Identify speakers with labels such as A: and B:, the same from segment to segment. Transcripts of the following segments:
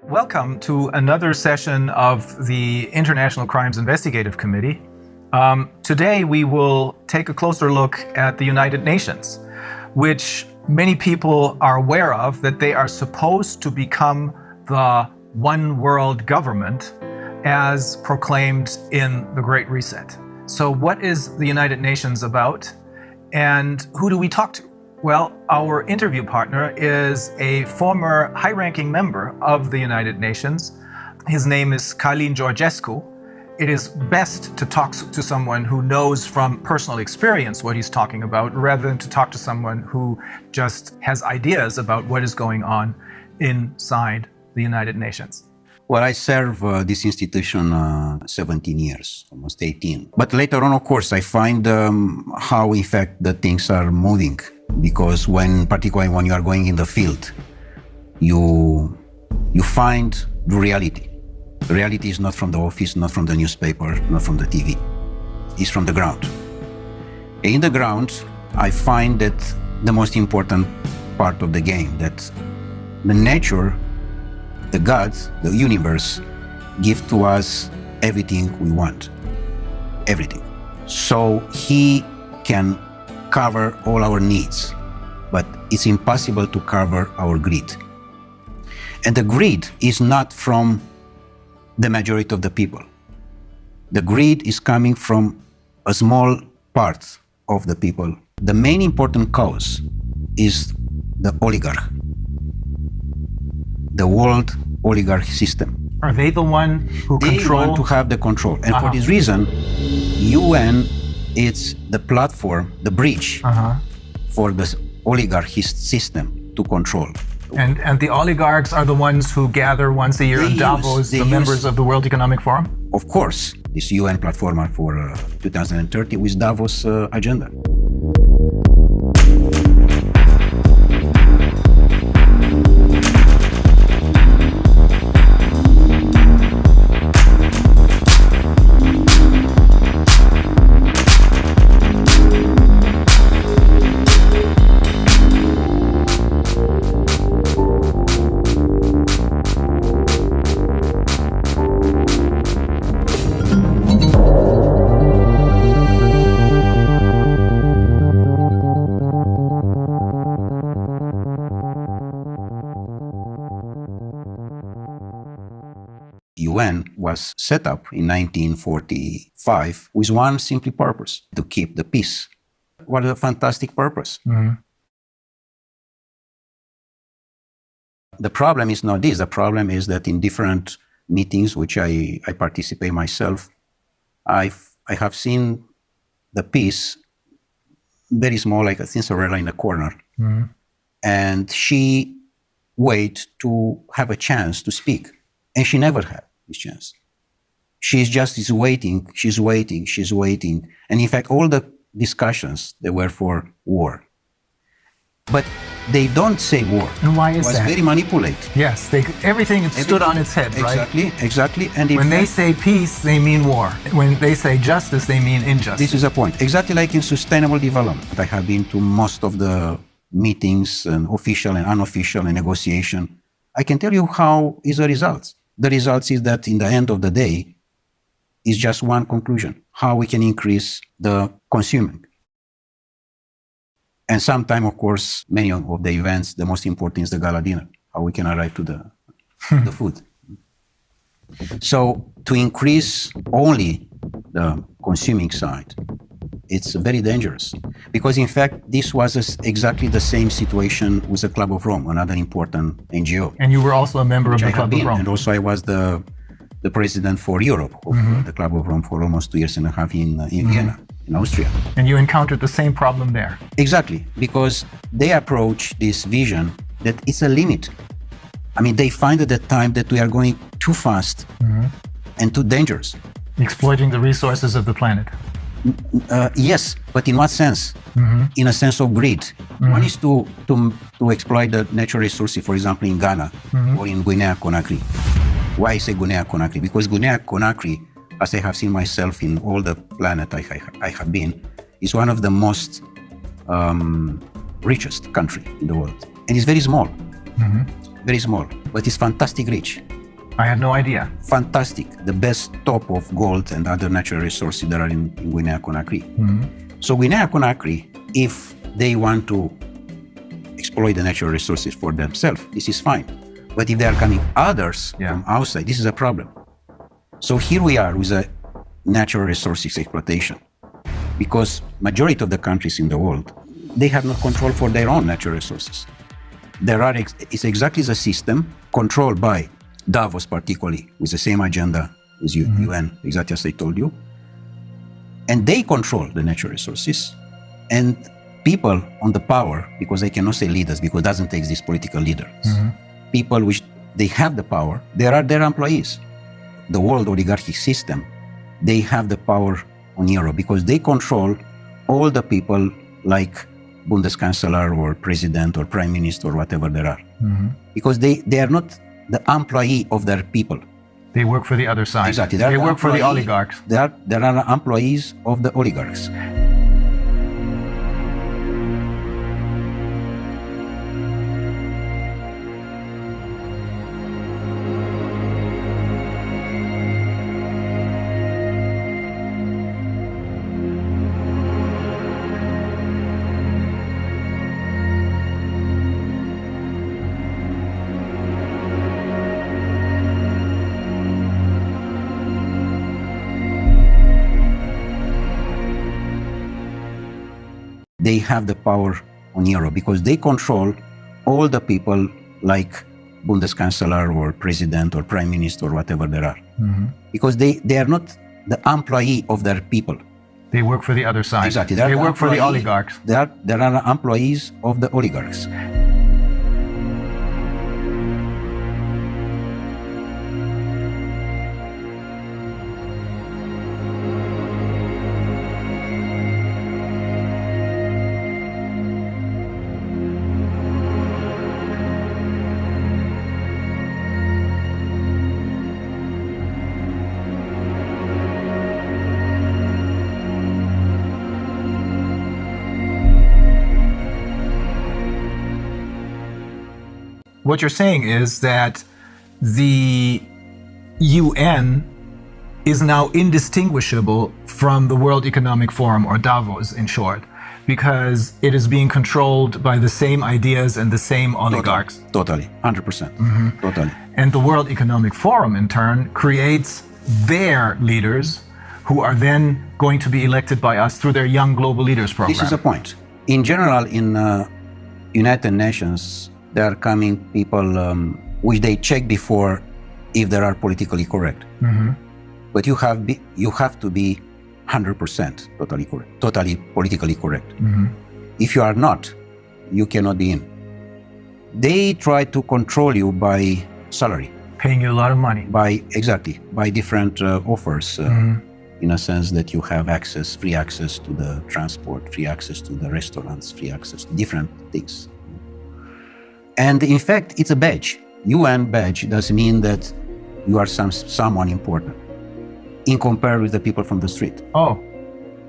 A: Welcome to another session of the International Crimes Investigative Committee. Today we will take a closer look at the United Nations, which many people are aware of, that they are supposed to become the one world government as proclaimed in the Great Reset. So what is the United Nations about, and who do we talk to? Well, our interview partner is a former high-ranking member of the United Nations. His name is Calin Georgescu. It is best to talk to someone who knows from personal experience what he's talking about, rather than to talk to someone who just has ideas about what is going on inside the United Nations.
B: Well, I serve this institution 17 years, almost 18. But later on, of course, I find how, in fact, the things are moving. Because particularly when you are going in the field, you find the reality. The reality is not from the office, not from the newspaper, not from the TV. It's from the ground. In the ground, I find that the most important part of the game, that the nature, the gods, the universe, give to us everything we want. Everything. So he can cover all our needs, but it's impossible to cover our greed. And the greed is not from the majority of the people. The greed is coming from a small part of the people. The main important cause is the oligarch, the world oligarchy system.
A: Are they the one who
B: They
A: control?
B: want to have the control. And for this reason, UN is the platform, the bridge for the oligarchy system to control.
A: And the oligarchs are the ones who gather once a year in Davos, the members of the World Economic Forum?
B: Of course, this UN platform for 2030 with Davos agenda. UN was set up in 1945 with one simple purpose: to keep the peace. What a fantastic purpose. The problem is not this. The problem is that in different meetings, which I participate myself, I have seen the peace very small, like a Cinderella in a corner. And she wait to have a chance to speak. And she never had this chance. She's waiting, she's waiting, she's waiting. And in fact, all the discussions, they were for war. But they don't say war.
A: And why is that?
B: It was very manipulated.
A: Yes, everything stood on its head, right?
B: Exactly. And
A: when they say peace, they mean war. When they say justice, they mean injustice.
B: This is a point. Exactly like in sustainable development. I have been to most of the meetings, and official and unofficial, and negotiation. I can tell you how is the results. The results is that in the end of the day, is just one conclusion: how we can increase the consuming. And sometimes, of course, many of the events, the most important is the gala dinner, how we can arrive to the food. So to increase only the consuming side, it's very dangerous. Because in fact, this was exactly the same situation with the Club of Rome, another important NGO.
A: And you were also a member of the Club of Rome.
B: And also I was the president for Europe of the Club of Rome for almost 2.5 years in Vienna, in Austria.
A: And you encountered the same problem there.
B: Exactly, because they approach this vision that it's a limit. I mean, they find at that time that we are going too fast and too dangerous.
A: Exploiting the resources of the planet.
B: Yes, but in what sense? In a sense of greed. One is to exploit the natural resources, for example, in Ghana or in Guinea-Conakry. Why I say Guinea-Conakry? Because Guinea-Conakry, as I have seen myself in all the planet I have been, is one of the most richest country in the world. And it's very small. very small, but it's fantastic rich.
A: I had no idea.
B: Fantastic, the best top of gold and other natural resources that are in Guinea-Conakry. So Guinea-Conakry, if they want to exploit the natural resources for themselves, this is fine. But if they are coming others from outside, this is a problem. So here we are with a natural resources exploitation, because majority of the countries in the world, they have no control for their own natural resources. It's exactly the system controlled by Davos, particularly with the same agenda as UN, exactly as I told you. And they control the natural resources. And people on the power, because I cannot say leaders, because it doesn't take these political leaders. People which they have the power, they are their employees. The world oligarchic system, they have the power on Europe because they control all the people like Bundeskanzler or president or prime minister or whatever there are. Because they are not the employee of their people.
A: They work for the other side.
B: Exactly.
A: They work for the oligarchs.
B: They are employees of the oligarchs. They have the power on Europe because they control all the people like Bundeskanzler or president or prime minister or whatever there are. Because they are not the employee of their people.
A: They work for the other side.
B: Exactly.
A: They work for the oligarchs.
B: They are employees of the oligarchs.
A: What you're saying is that the UN is now indistinguishable from the World Economic Forum, or Davos in short, because it is being controlled by the same ideas and the same oligarchs.
B: Totally, 100%. Totally.
A: And the World Economic Forum, in turn, creates their leaders who are then going to be elected by us through their Young Global Leaders program.
B: This is a point. In general, in United Nations, there are coming people which they check before if they are politically correct. But you have to be 100% totally correct, totally politically correct. If you are not, you cannot be in. They try to control you by salary.
A: Paying you a lot of money.
B: By different offers, in a sense that you have free access to the transport, free access to the restaurants, free access to different things. And in fact, it's a badge. UN badge does mean that you are someone important in comparison with the people from the street.
A: Oh.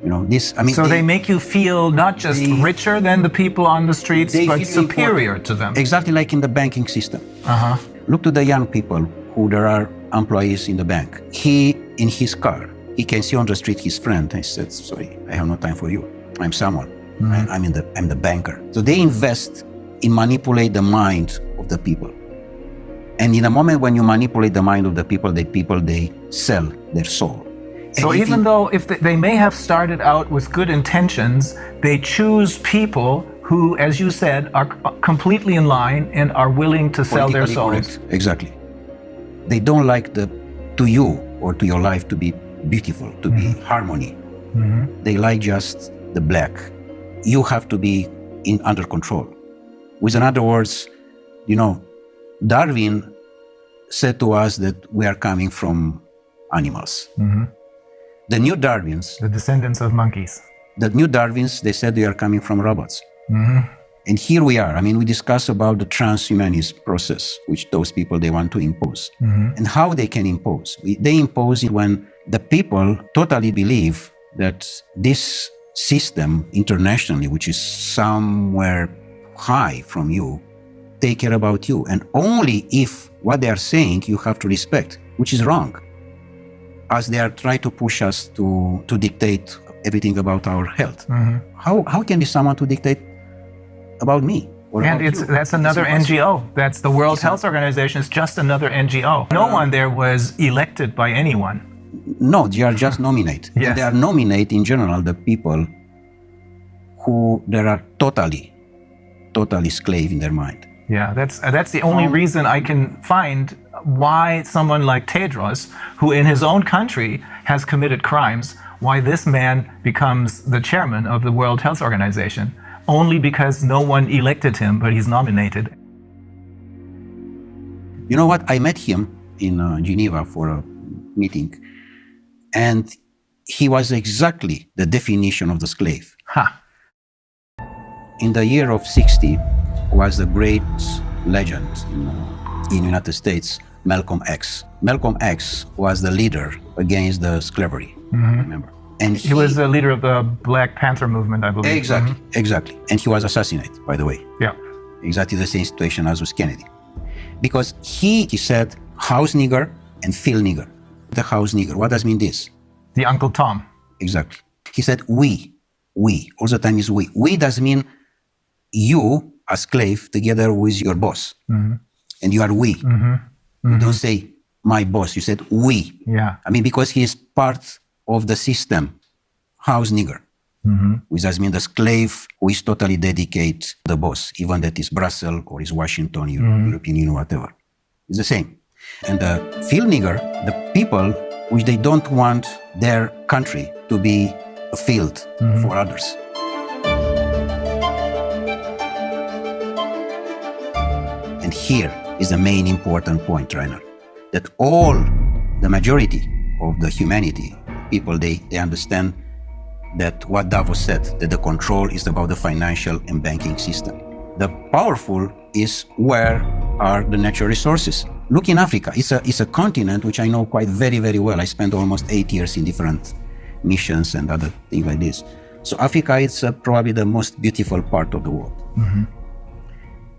B: You know, this, I mean.
A: So they make you feel not just richer than the people on the streets, but superior to them.
B: Exactly like in the banking system. Look to the young people who there are employees in the bank. He, in his car, he can see on the street his friend. I said, sorry, I have no time for you. I'm someone. I'm the banker. So they invest in manipulate the mind of the people. And in a moment when you manipulate the mind of the people, they sell their soul.
A: So even though if they may have started out with good intentions, they choose people who, as you said, are completely in line and are willing to sell their souls.
B: Correct. Exactly. They don't like to you or to your life to be beautiful, to be harmony. They like just the black. You have to be under control. With other words, you know, Darwin said to us that we are coming from animals. The new Darwins,
A: the descendants of monkeys.
B: The new Darwins, they said we are coming from robots. And here we are. I mean, we discuss about the transhumanist process, which those people, they want to impose. And how they can impose. They impose it when the people totally believe that this system internationally, which is somewhere high from you, take care about you. And only if what they are saying you have to respect, which is wrong, as they are trying to push us to dictate everything about our health. How can be someone to dictate about me?
A: And that's another NGO. That's the World Health Organization. It's just another NGO. No one there was elected by anyone.
B: No, they are just nominate.
A: Yes.
B: They are nominate in general the people who they are totally slave in their mind.
A: Yeah, that's the only reason I can find why someone like Tedros, who in his own country has committed crimes, why this man becomes the chairman of the World Health Organization. Only because no one elected him, but he's nominated.
B: You know what? I met him in Geneva for a meeting, and he was exactly the definition of the slave. In the year of 60 was the great legend in United States, Malcolm X. Malcolm X was the leader against the slavery, remember? And
A: he was the leader of the Black Panther movement, I believe.
B: Exactly, exactly. And he was assassinated, by the way.
A: Yeah.
B: Exactly the same situation as with Kennedy. Because he said house nigger and field nigger. The house nigger, what does mean this?
A: The Uncle Tom.
B: Exactly. He said we, all the time is we. We does mean you, a slave, together with your boss. And you are we. You don't say my boss, you said we.
A: Yeah.
B: I mean, because he is part of the system, house nigger, which does mean the slave who is totally dedicated to the boss, even that is Brussels or is Washington, European Union, whatever. It's the same. And the field nigger, the people which they don't want their country to be a field for others. And here is the main important point, Rainer, that all the majority of the humanity, people, they understand that what Davos said, that the control is about the financial and banking system. The powerful is where are the natural resources. Look in Africa, it's a continent which I know quite very, very well. I spent almost 8 years in different missions and other things like this. So Africa is probably the most beautiful part of the world.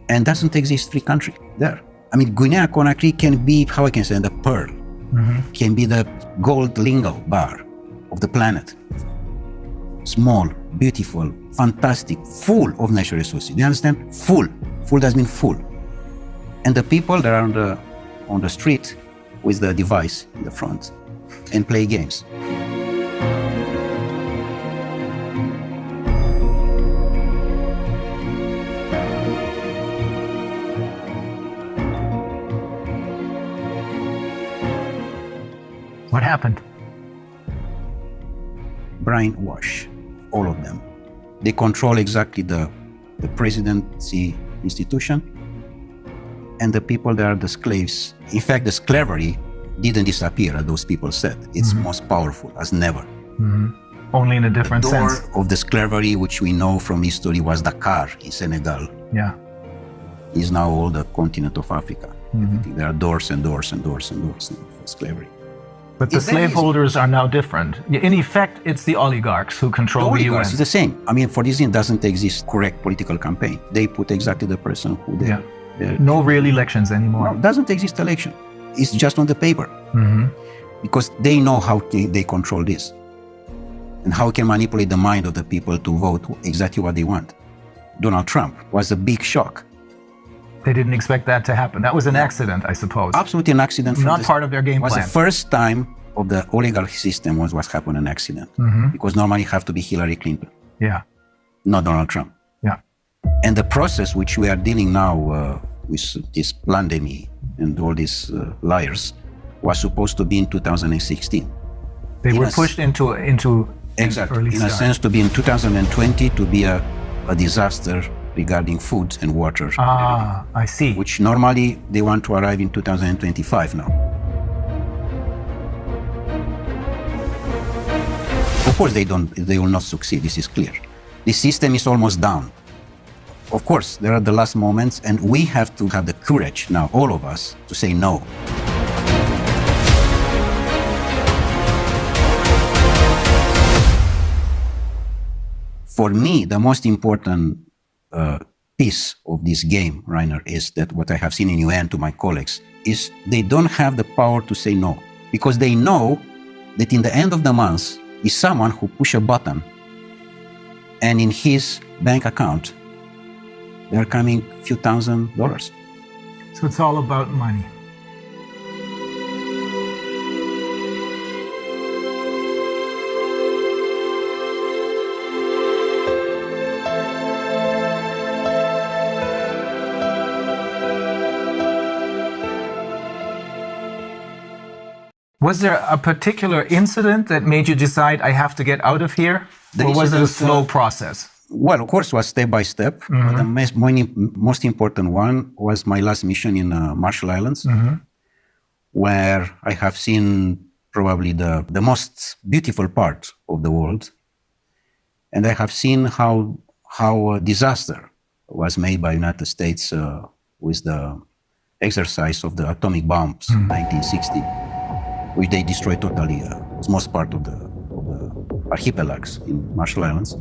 B: And doesn't exist free country there. I mean, Guinea-Conakry can be, how I can say, the pearl. Can be the gold lingo bar of the planet. Small, beautiful, fantastic, full of natural resources. Do you understand? Full. Full does mean full. And the people that are on the street with the device in the front and play games.
A: What happened?
B: Brainwash, all of them. They control exactly the presidency institution and the people that are the slaves. In fact, the slavery didn't disappear, as those people said. It's most powerful as never.
A: Only in a different sense.
B: The door of the slavery, which we know from history, was Dakar in Senegal.
A: Yeah.
B: Is now all the continent of Africa. There are doors and doors and doors and doors for slavery.
A: But the slaveholders are now different. In effect, it's the oligarchs who control the UN.
B: It's the same. I mean, for this reason, doesn't exist correct political campaign. They put exactly the person who they...
A: No real elections anymore.
B: No, doesn't exist election. It's just on the paper. Because they know how they control this. And how can manipulate the mind of the people to vote exactly what they want. Donald Trump was a big shock.
A: They didn't expect that to happen. That was an accident, I suppose.
B: Absolutely an accident.
A: Not part of their game plan.
B: It was the first time of the oligarchy system was happened an accident. Because normally you have to be Hillary Clinton.
A: Yeah.
B: Not Donald Trump.
A: Yeah.
B: And the process which we are dealing now with this pandemic and all these liars was supposed to be in 2016.
A: They were pushed into
B: exactly,
A: early
B: in
A: start.
B: a sense to be in 2020 to be a disaster regarding food and water.
A: Ah, I see.
B: Which normally they want to arrive in 2025 now. Of course they will not succeed, this is clear. The system is almost down. Of course, there are the last moments and we have to have the courage now, all of us, to say no. For me, the most important piece of this game, Rainer, is that what I have seen in UN to my colleagues is they don't have the power to say no, because they know that in the end of the month is someone who push a button and in his bank account there are coming a few $1,000s.
A: So it's all about money. Was there a particular incident that made you decide, I have to get out of here? Or was it a slow process?
B: Well, of course, it was step by step. But the most important one was my last mission in Marshall Islands, where I have seen probably the most beautiful part of the world. And I have seen how a disaster was made by United States with the exercise of the atomic bombs in 1960. Which they destroyed totally, most part of the archipelagos in Marshall Islands.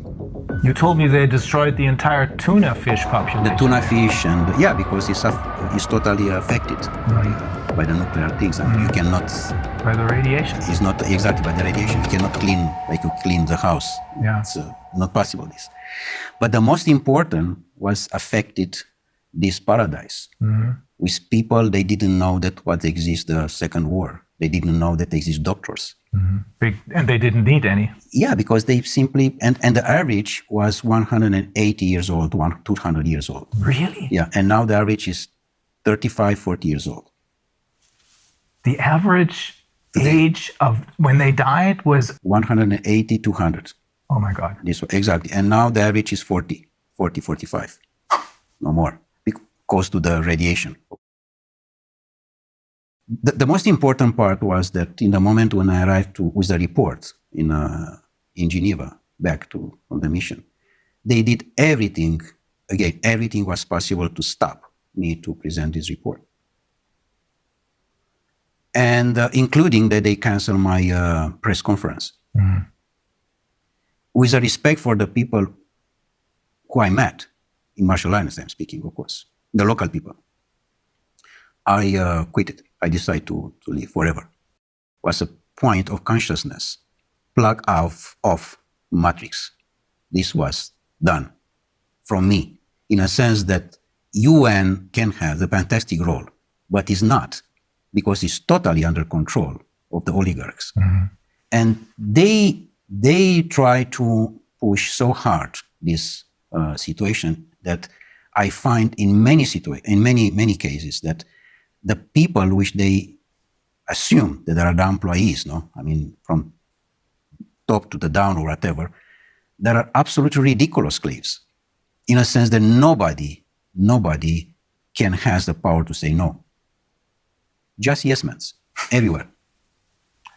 A: You told me they destroyed the entire tuna fish population.
B: The tuna fish, and yeah, because it's totally affected by the nuclear things, and you cannot.
A: By the radiation.
B: It's not exactly by the radiation. You cannot clean like you clean the house.
A: Yeah.
B: It's not possible. This, but the most important was affected this paradise with people they didn't know that what exists the Second War. They didn't know that there exist doctors.
A: And they didn't need any.
B: Yeah, because they simply, and the average was 180 years old, 200 years old.
A: Really?
B: Yeah, and now the average is 35, 40 years old.
A: The average age of when they died was?
B: 180, 200.
A: Oh my God.
B: This, exactly. And now the average is 40, 45. No more, because to the radiation. The most important part was that in the moment when I arrived with the report in Geneva, back on the mission, they did everything, again, everything was possible to stop me to present this report. And including that they canceled my press conference. With a respect for the people who I met, in Marshall Islands I'm speaking, of course, the local people, I quit it. I decided to leave forever. It was a point of consciousness, plug off matrix. This was done from me, in a sense that UN can have a fantastic role, but is not, because it's totally under control of the oligarchs. And they try to push so hard this situation that I find in many cases that the people which they assume that are the employees, I mean, from top to the down or whatever, there are absolutely ridiculous slaves, in a sense that nobody can has the power to say no. Just yes men, everywhere.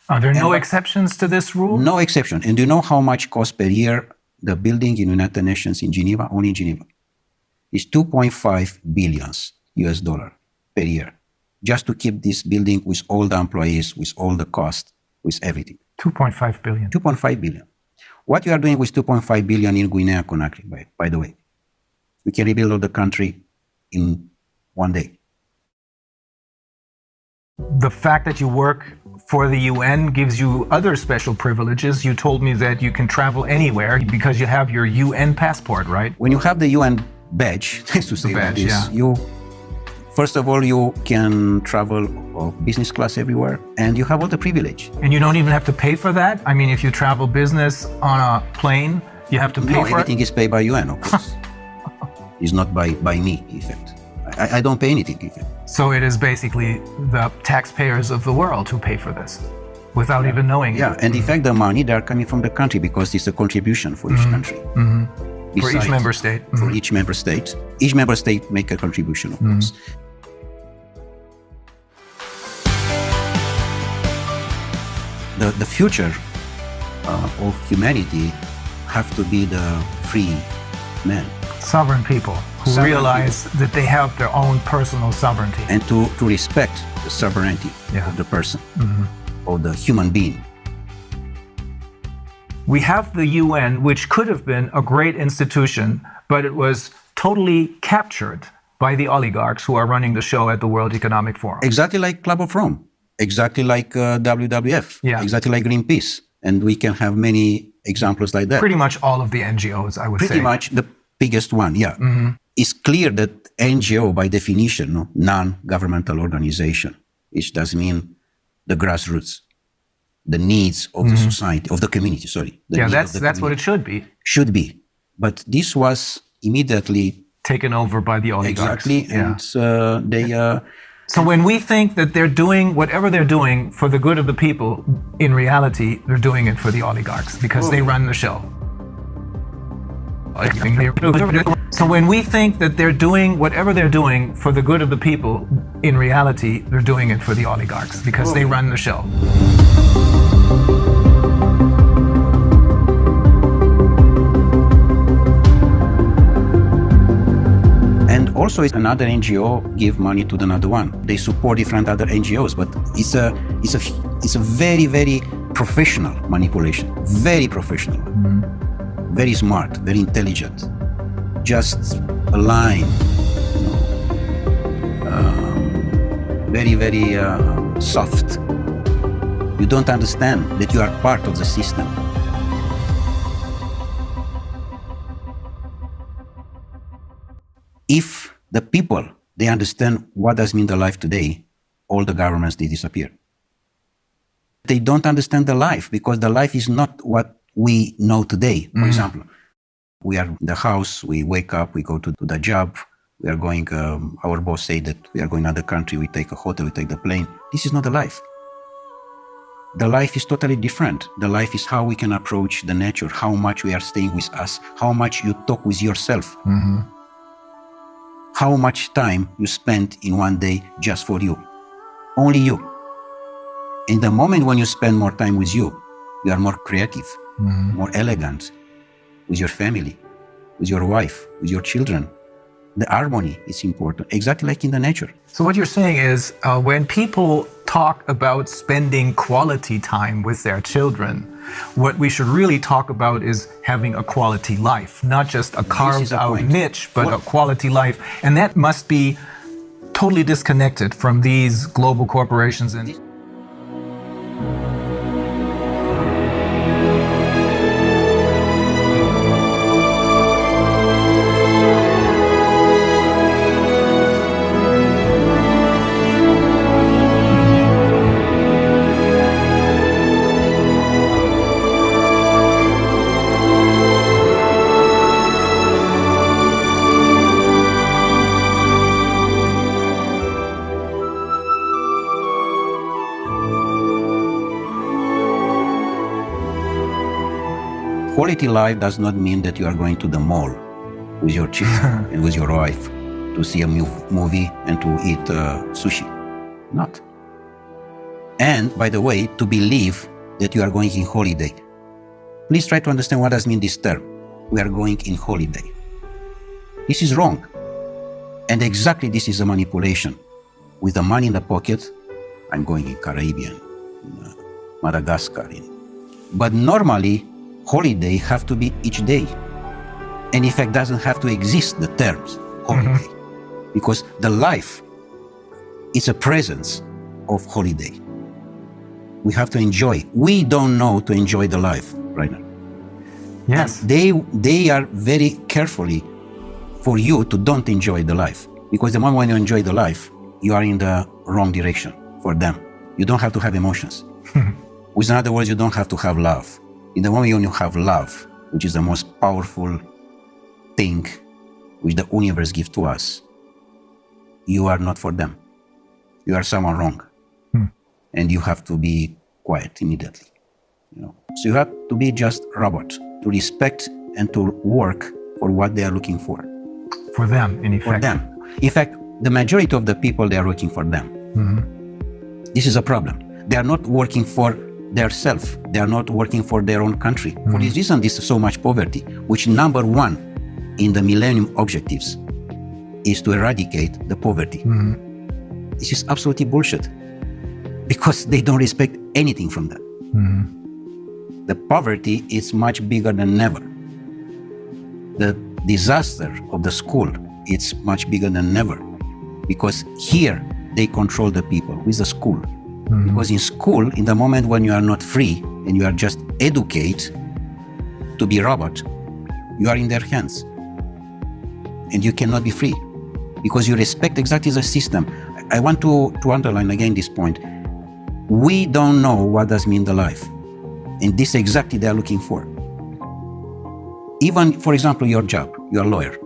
A: Are there no exceptions to this rule?
B: No exception. And do you know how much costs per year the building in United Nations in Geneva, only in Geneva? It's $2.5 billion US per year. Just to keep this building with all the employees, with all the cost, with everything.
A: 2.5 billion.
B: 2.5 billion. What you are doing with 2.5 billion in Guinea-Conakry, by the way, we can rebuild all the country in one day.
A: The fact that you work for the UN gives you other special privileges. You told me that you can travel anywhere because you have your UN passport, right?
B: When you have the UN badge, to say like this,
A: yeah.
B: First of all, you can travel business class everywhere, and you have all the privilege.
A: And you don't even have to pay for that? I mean, if you travel business on a plane, you have to pay for it?
B: No, everything is paid by UN, of course. It's not by me, in fact. I don't pay anything, in fact.
A: So it is basically the taxpayers of the world who pay for this, without even knowing it.
B: Yeah, and in fact, the money, they are coming from the country because it's a contribution for each country.
A: For each member state.
B: For each member state. Each member state make a contribution, of course. The future of humanity have to be the free men.
A: Sovereign people who realize that they have their own personal sovereignty.
B: And to respect the sovereignty of the person, or the human being.
A: We have the UN, which could have been a great institution, but it was totally captured by the oligarchs who are running the show at the World Economic Forum.
B: Exactly like Club of Rome, exactly like WWF, exactly like Greenpeace. And we can have many examples like that.
A: Pretty much all of the NGOs, I would say.
B: Pretty much the biggest one, yeah. Mm-hmm. It's clear that NGO, by definition, no, non-governmental organization, which does mean the grassroots, the needs of the society, of the community, sorry.
A: That's what it should be.
B: Should be. But this was immediately
A: taken over by the oligarchs.
B: Exactly, and
A: So when we think that they're doing whatever they're doing for the good of the people, in reality, they're doing it for the oligarchs because they run the show. So when we think that they're doing whatever they're doing for the good of the people, in reality, they're doing it for the oligarchs because they run the show.
B: And also, another NGO give money to another one. They support different other NGOs, but it's a very, very professional manipulation. Very professional, very smart, very intelligent. Just a line, very, very soft. You don't understand that you are part of the system. If the people, they understand what does mean the life today, all the governments, they disappear. They don't understand the life because the life is not what we know today. For example, we are in the house, we wake up, we go to the job, we are going, our boss say that we are going to another country, we take a hotel, we take the plane. This is not the life. The life is totally different. The life is how we can approach the nature, how much we are staying with us, how much you talk with yourself. How much time you spend in one day just for you. Only you. In the moment when you spend more time with you are more creative, more elegant, with your family, with your wife, with your children. The harmony is important, exactly like in the nature.
A: So what you're saying is when people talk about spending quality time with their children, what we should really talk about is having a quality life, not just a carved out niche, but a quality life. And that must be totally disconnected from these global corporations. And
B: quality life does not mean that you are going to the mall with your children and with your wife to see a movie and to eat sushi. Not. And, by the way, to believe that you are going in holiday. Please try to understand what does mean this term. We are going in holiday. This is wrong. And exactly this is a manipulation. With the money in the pocket, I'm going in Caribbean, in Madagascar. But normally, holiday have to be each day. And in fact, doesn't have to exist, the terms holiday. Because the life is a presence of holiday. We have to enjoy. We don't know to enjoy the life right now.
A: yes,
B: They are very carefully for you to don't enjoy the life. Because the moment when you enjoy the life, you are in the wrong direction for them. You don't have to have emotions. With other words, you don't have to have love. In the moment when you have love, which is the most powerful thing which the universe gives to us, you are not for them. You are someone wrong. And you have to be quiet immediately. So you have to be just robot, to respect and to work for what they are looking for.
A: for them, in effect.
B: For them. In fact, the majority of the people, they are working for them. This is a problem. They are not working for their self. They are not working for their own country. For this reason, this is so much poverty, which number one in the Millennium Objectives is to eradicate the poverty. This is absolutely bullshit because they don't respect anything from that. The poverty is much bigger than ever. The disaster of the school, it's much bigger than ever. Because here, they control the people with the school. Because in school, in the moment when you are not free and you are just educated to be robot, you are in their hands. And you cannot be free because you respect exactly the system. I want to underline again this point. We don't know what does mean the life. And this exactly they are looking for. Even, for example, your job, you're a lawyer.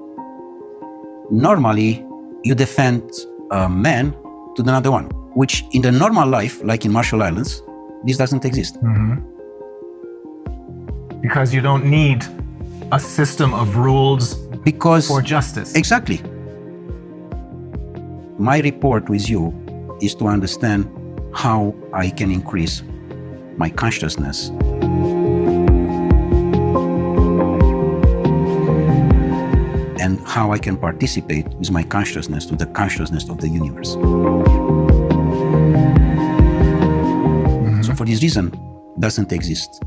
B: Normally, you defend a man to another one, which in the normal life, like in Marshall Islands, this doesn't exist.
A: Because you don't need a system of rules for justice.
B: Exactly. My report with you is to understand how I can increase my consciousness. And how I can participate with my consciousness to the consciousness of the universe. So for this reason, doesn't exist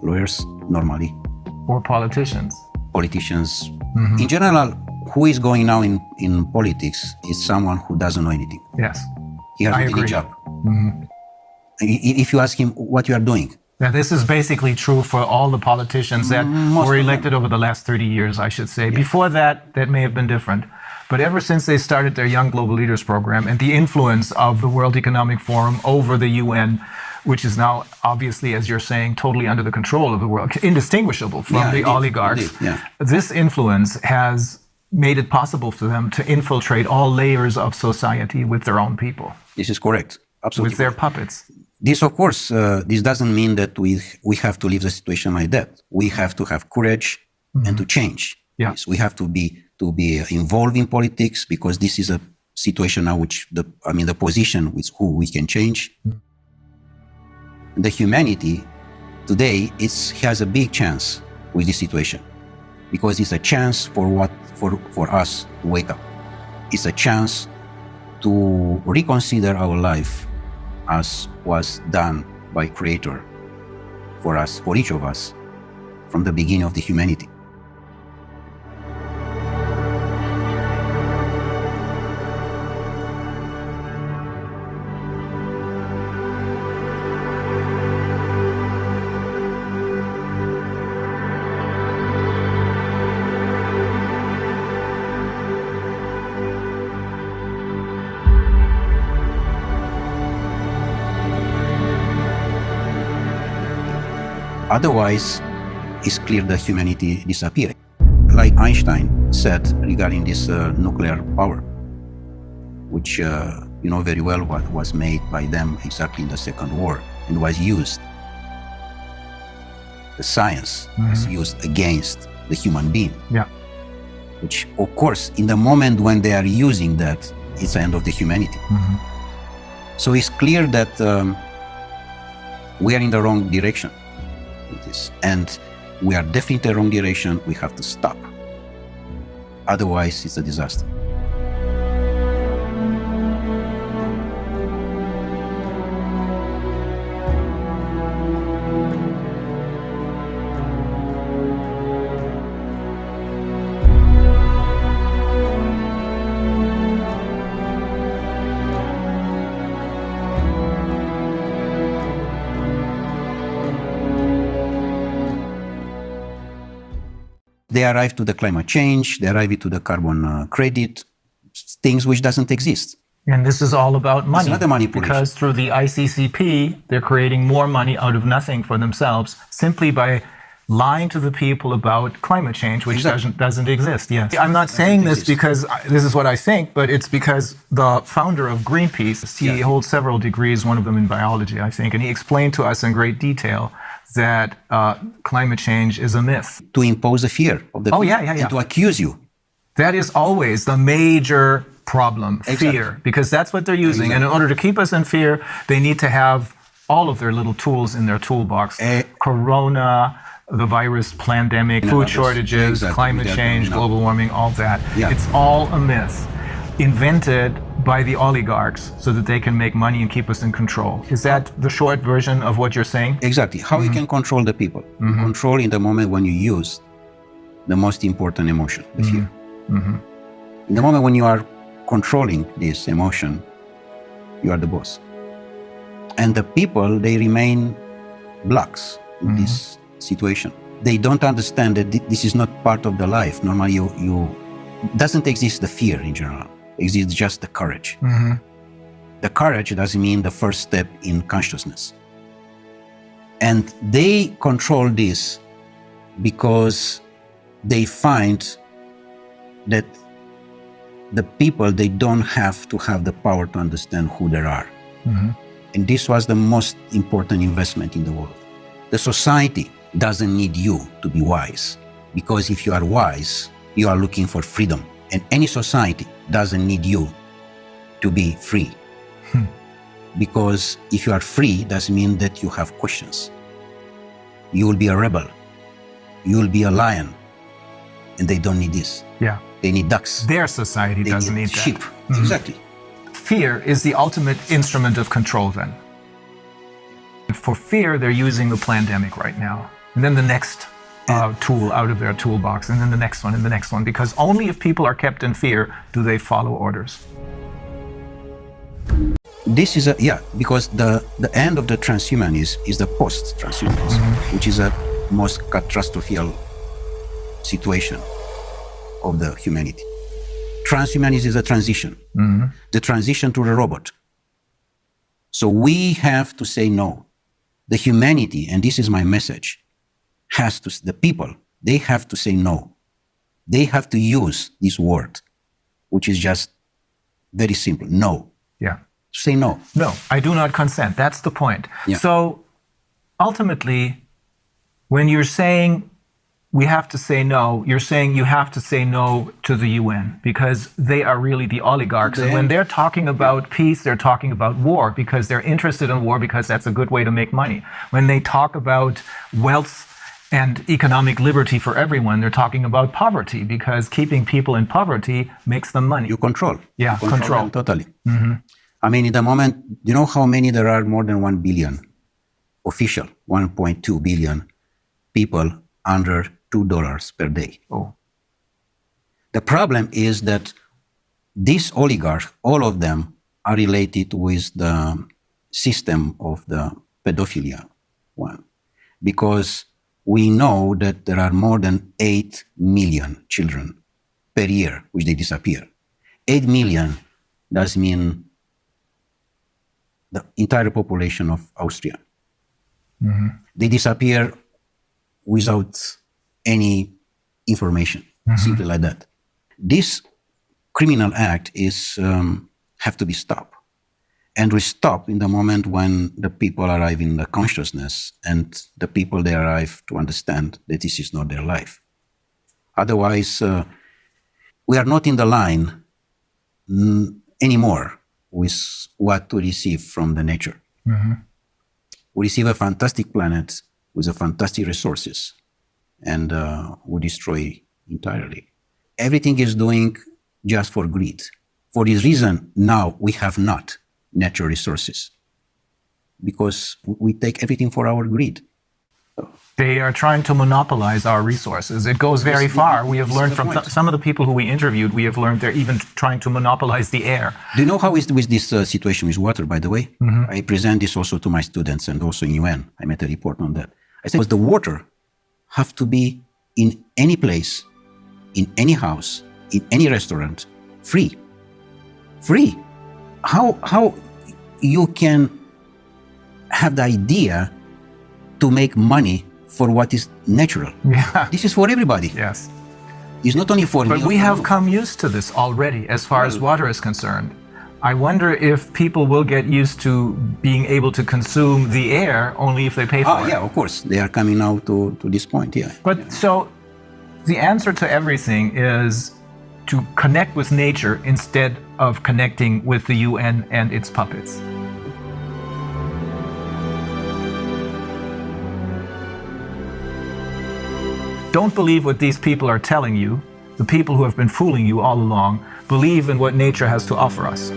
B: lawyers normally.
A: Or politicians.
B: Politicians. In general, who is going now in politics is someone who doesn't know anything.
A: Yes.
B: He has any job. If you ask him what you are doing.
A: Now, this is basically true for all the politicians that were elected over the last 30 years, I should say. Before that, that may have been different. But ever since they started their Young Global Leaders program and the influence of the World Economic Forum over the UN, which is now obviously, as you're saying, totally under the control of the world, indistinguishable from the oligarchs. This influence has made it possible for them to infiltrate all layers of society with their own people.
B: This is correct. Absolutely.
A: With their puppets.
B: This, of course, this doesn't mean that we have to leave the situation like that. We have to have courage and to change. Yes, we have to be involved in politics because this is a situation now which the position with who we can change. The humanity today has a big chance with this situation because it's a chance for us to wake up. It's a chance to reconsider our life as was done by Creator for us, for each of us, from the beginning of the humanity. Otherwise, it's clear that humanity disappears. Like Einstein said regarding this nuclear power, which you know very well what was made by them exactly in the Second War and was used. The science was used against the human being. Which, of course, in the moment when they are using that, it's the end of the humanity. So it's clear that we are in the wrong direction. And we are definitely in the wrong direction. We have to stop. Otherwise, it's a disaster. They arrive to the climate change, they arrive to the carbon credit, things which doesn't exist.
A: And this is all about money.
B: It's another manipulation.
A: Because through the ICCP, they're creating more money out of nothing for themselves simply by lying to the people about climate change, which doesn't exist. Yes. I'm not saying this because this is what I think, but it's because the founder of Greenpeace, he holds several degrees, one of them in biology, I think, and he explained to us in great detail that climate change is a myth.
B: To impose a fear of the people and to accuse you.
A: That is always the major problem, fear, because that's what they're using. And in order to keep us in fear, they need to have all of their little tools in their toolbox. Corona, the virus pandemic, food shortages, climate change, global warming, all that. It's all a myth invented by the oligarchs so that they can make money and keep us in control. Is that the short version of what you're saying?
B: Exactly. How you can control the people. You control in the moment when you use the most important emotion, the fear. In the moment when you are controlling this emotion, you are the boss. And the people, they remain blocks in this situation. They don't understand that this is not part of the life. Normally, you doesn't exist the fear in general. Exists just the courage. The courage doesn't mean the first step in consciousness. And they control this because they find that the people, they don't have to have the power to understand who they are. And this was the most important investment in the world. The society doesn't need you to be wise, because if you are wise, you are looking for freedom. And any society doesn't need you to be free. Because if you are free, doesn't mean that you have questions. You will be a rebel. You will be a lion. And they don't need this.
A: Yeah.
B: They need ducks.
A: Their society
B: They
A: doesn't need
B: sheep.
A: that.
B: Exactly.
A: Fear is the ultimate instrument of control then. For fear, they're using the pandemic right now. And then the next tool out of their toolbox, and then the next one, and the next one. Because only if people are kept in fear do they follow orders.
B: This is because the end of the transhumanism is the post-transhumanism, which is a most catastrophic situation of the humanity. Transhumanism is a transition, the transition to the robot. So we have to say no. The humanity, and this is my message, the people, they have to say no. They have to use this word, which is just very simple, no.
A: Yeah.
B: Say no.
A: No, I do not consent. That's the point.
B: Yeah.
A: So ultimately, when you're saying we have to say no, you're saying you have to say no to the UN because they are really the oligarchs. And when they're talking about peace, they're talking about war because they're interested in war because that's a good way to make money. When they talk about wealth and economic liberty for everyone, they're talking about poverty because keeping people in poverty makes them money.
B: You control.
A: Yeah,
B: You
A: control.
B: them totally. I mean, in the moment, you know how many there are? More than 1 billion official, 1.2 billion people under $2 per day.
A: Oh.
B: The problem is that these oligarchs, all of them are related with the system of the pedophilia one, because we know that there are more than 8 million children per year which they disappear. 8 million does mean the entire population of Austria. They disappear without any information, simply like that. This criminal act is have to be stopped. And we stop in the moment when the people arrive in the consciousness and the people, they arrive to understand that this is not their life. Otherwise, we are not in the line anymore with what to receive from the nature. We receive a fantastic planet with a fantastic resources, and we destroy entirely. Everything is doing just for greed. For this reason, now we have not natural resources because we take everything for our greed.
A: They are trying to monopolize our resources. It goes very far. We have learned from some of the people who we interviewed, we have learned they're even trying to monopolize the air.
B: Do you know how is with this situation with water, by the way? I present this also to my students and also in UN. I made a report on that. I said, the water have to be in any place, in any house, in any restaurant, free. Free. How you can have the idea to make money for what is natural?
A: Yeah.
B: This is for everybody.
A: Yes.
B: It's not only for me.
A: But we have come used to this already as far as water is concerned. I wonder if people will get used to being able to consume the air only if they pay for it.
B: Yeah, of course. They are coming now to this point, yeah.
A: But so the answer to everything is to connect with nature instead of connecting with the UN and its puppets. Don't believe what these people are telling you. The people who have been fooling you all along. Believe in what nature has to offer us.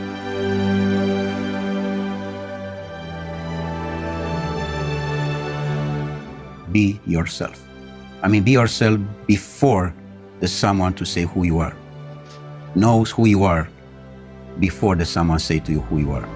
B: Be yourself. I mean, be yourself before there's someone to say who you are. Knows who you are before there's someone say to you who you are.